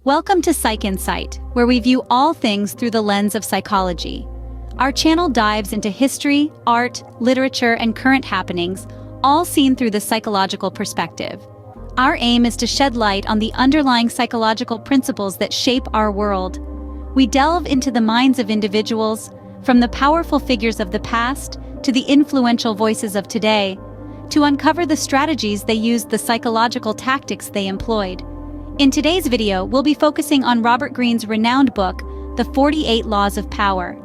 Welcome to Psych Insight, where we view all things through the lens of psychology. Our channel dives into history, art, literature, and current happenings, all seen through the psychological perspective. Our aim is to shed light on the underlying psychological principles that shape our world. We delve into the minds of individuals, from the powerful figures of the past to the influential voices of today, to uncover the strategies they used, the psychological tactics they employed. In today's video, we'll be focusing on Robert Greene's renowned book, The 48 Laws of Power.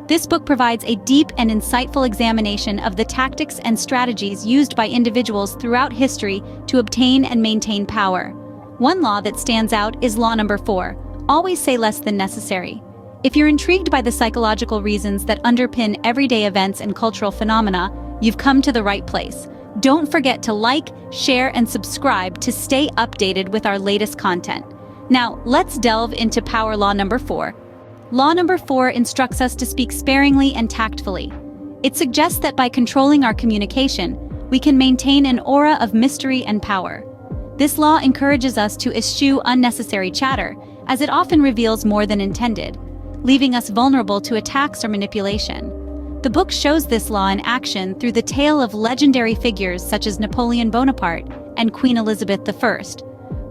This book provides a deep and insightful examination of the tactics and strategies used by individuals throughout history to obtain and maintain power. One law that stands out is law number 4, always say less than necessary. If you're intrigued by the psychological reasons that underpin everyday events and cultural phenomena, you've come to the right place. Don't forget to like, share, and subscribe to stay updated with our latest content. Now, let's delve into power law number 4. Law number 4 instructs us to speak sparingly and tactfully. It suggests that by controlling our communication, we can maintain an aura of mystery and power. This law encourages us to eschew unnecessary chatter, as it often reveals more than intended, leaving us vulnerable to attacks or manipulation. The book shows this law in action through the tale of legendary figures such as Napoleon Bonaparte and Queen Elizabeth I,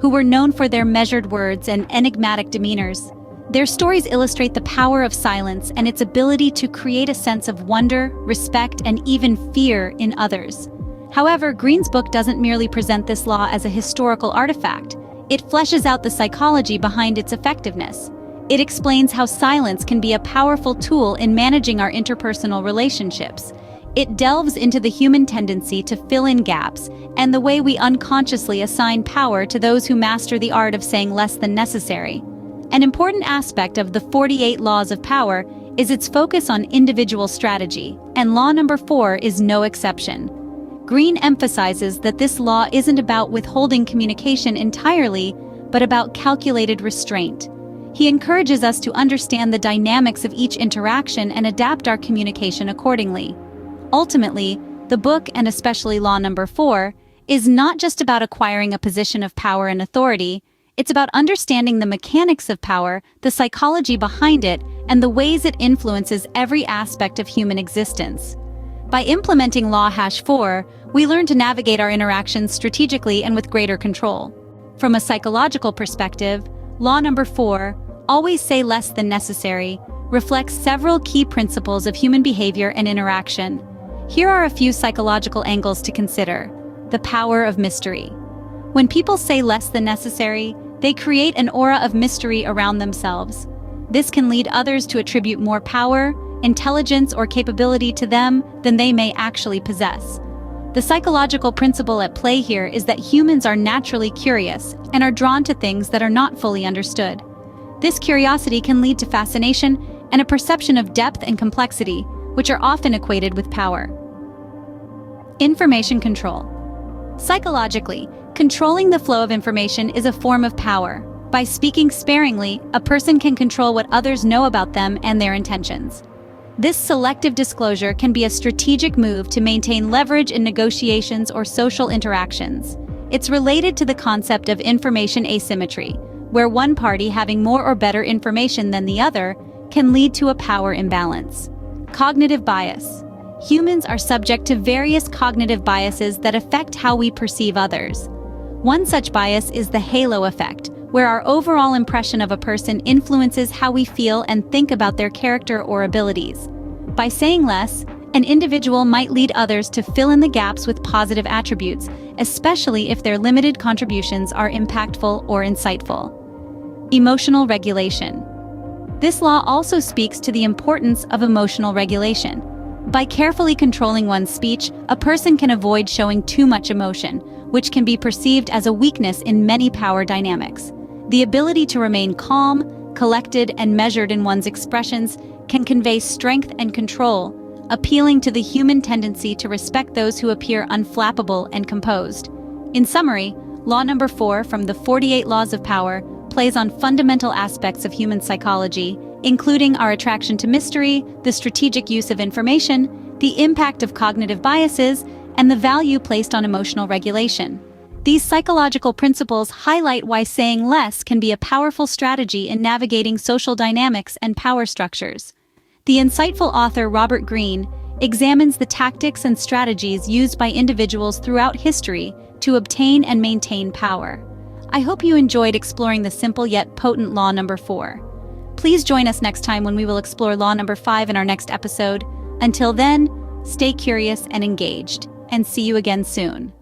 who were known for their measured words and enigmatic demeanors. Their stories illustrate the power of silence and its ability to create a sense of wonder, respect, and even fear in others. However, Greene's book doesn't merely present this law as a historical artifact. It fleshes out the psychology behind its effectiveness. It explains how silence can be a powerful tool in managing our interpersonal relationships. It delves into the human tendency to fill in gaps and the way we unconsciously assign power to those who master the art of saying less than necessary. An important aspect of the 48 Laws of Power is its focus on individual strategy, and law number 4 is no exception. Greene emphasizes that this law isn't about withholding communication entirely, but about calculated restraint. He encourages us to understand the dynamics of each interaction and adapt our communication accordingly. Ultimately, the book, and especially law number 4, is not just about acquiring a position of power and authority. It's about understanding the mechanics of power, the psychology behind it, and the ways it influences every aspect of human existence. By implementing Law 4, we learn to navigate our interactions strategically and with greater control. From a psychological perspective, Law number 4, always say less than necessary, reflects several key principles of human behavior and interaction. Here are a few psychological angles to consider. The power of mystery. When people say less than necessary, they create an aura of mystery around themselves. This can lead others to attribute more power, intelligence, or capability to them than they may actually possess. The psychological principle at play here is that humans are naturally curious and are drawn to things that are not fully understood. This curiosity can lead to fascination and a perception of depth and complexity, which are often equated with power. Information control. Psychologically, controlling the flow of information is a form of power. By speaking sparingly, a person can control what others know about them and their intentions. This selective disclosure can be a strategic move to maintain leverage in negotiations or social interactions. It's related to the concept of information asymmetry, where one party having more or better information than the other can lead to a power imbalance. Cognitive bias. Humans are subject to various cognitive biases that affect how we perceive others. One such bias is the halo effect, where our overall impression of a person influences how we feel and think about their character or abilities. By saying less, an individual might lead others to fill in the gaps with positive attributes, especially if their limited contributions are impactful or insightful. Emotional regulation. This law also speaks to the importance of emotional regulation. By carefully controlling one's speech, a person can avoid showing too much emotion, which can be perceived as a weakness in many power dynamics. The ability to remain calm, collected, and measured in one's expressions can convey strength and control, appealing to the human tendency to respect those who appear unflappable and composed. In summary, law number 4 from the 48 Laws of Power plays on fundamental aspects of human psychology, including our attraction to mystery, the strategic use of information, the impact of cognitive biases, and the value placed on emotional regulation. These psychological principles highlight why saying less can be a powerful strategy in navigating social dynamics and power structures. The insightful author Robert Greene examines the tactics and strategies used by individuals throughout history to obtain and maintain power. I hope you enjoyed exploring the simple yet potent law number 4. Please join us next time when we will explore law number 5 in our next episode. Until then, stay curious and engaged, and see you again soon.